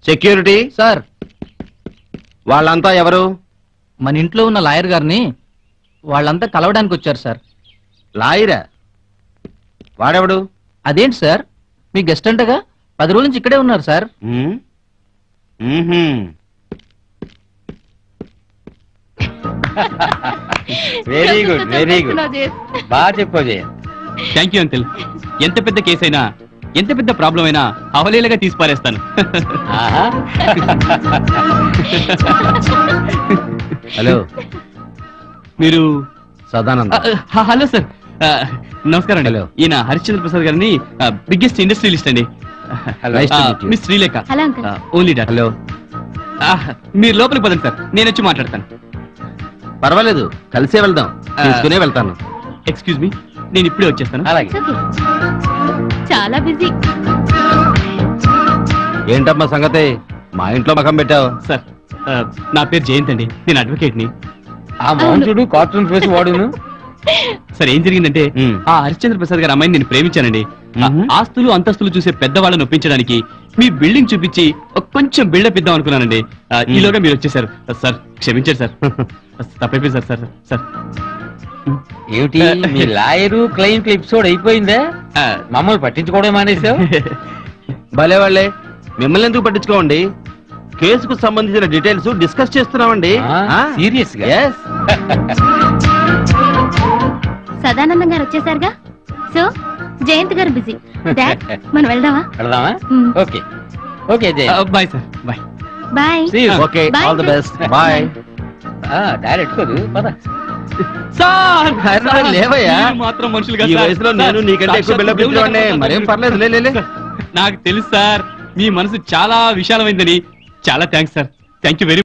Security sir, వాళ్ళంతా ఎవరు? మన ఇంట్లో ఉన్న లాయర్ గారిని వాళ్ళంతా కలవడానికి వచ్చారు సార్. లాయరా? వాడెవడు? అదేంటి సార్, మీ గెస్ట్ అంటగా 10 రోజుల నుంచి ఇక్కడే ఉన్నారు sir. Very good, very good, బాగా చెప్పోజే. Thank you uncle. ఎంత పెద్ద కేసు అయినా, ఎంత పెద్ద ప్రాబ్లం అయినా అవలీలగా తీసి పారేస్తాను. హలో, మీరు సదానంద. హలో సార్, నమస్కారం అండి. హలో. ఈయన హరిశ్చంద్ర ప్రసాద్ గారిని బిగ్గెస్ట్ ఇండస్ట్రియలిస్ట్ అండి. Miss Srilekha, only dot. Hello. మీరు లోపలికి పదండి సార్, నేను వచ్చి మాట్లాడతాను. పర్వాలేదు, కలిసే వెళ్దాం. తీసుకునే వెళ్తాను. ఎక్స్క్యూజ్ మీ, నేను ఇప్పుడే వచ్చేస్తాను. అలాగే. చాలా బిజీ. ఏంటమ్మా సంగతి? మా ఇంట్లో మకం పెట్టావు. సార్, నా పేరు జయంత్ అండి, నేను అడ్వకేట్ ని. ఆ మౌంటుడు కార్టూన్ ఫేస్ వాడును. సార్, ఏం జరిగిందంటే ఆ హరిశ్చంద్ర ప్రసాద్ గారి అమ్మాయిని నేను ప్రేమించానండి. ఆస్తులు అంతస్తులు చూసే పెద్దవాళ్ళని ఒప్పించడానికి మీ బిల్డింగ్ చూపించి కొంచెం బిల్డప్ ఇద్దాం అనుకున్నానండి. ఈలోగా మీరు వచ్చేసారు. సార్ క్షమించారు సార్, తప్పైపోయింది సార్. సార్ సార్ ఏమిటి మీ లాయరు క్లయింట్ ఎపిసోడ్ అయిపోయిందా? మమ్మల్ని పట్టించుకోవడం మానేసావు. భలే వాళ్ళే, మిమ్మల్ని ఎందుకు పట్టించుకోండి? కేసుకు సంబంధించిన డీటెయిల్స్ డిస్కస్ చేస్తున్నామండి. సీరియస్ గా? సదానందం గారు వచ్చేసారుగా, సో జయంత్ గారు బిజీ. డాడ్, మనం వెళ్దామా? వెళ్దామా? Okay okay Jaya. Bye sir, bye bye. Okay, all the best, bye. Direct కొదు పద. సార్, లేవయ్యా, మాత్రం మనుషులుగా ఈ వయసులో నేను నీకంటే ఎక్కువ బిల్డప్ ఇచ్చేవాడిని. మరేం పర్లేదు, లే. నాకు తెలుసు సార్, మీ మనసు చాలా విశాలమైందని. చాలా thanks sir, thank you very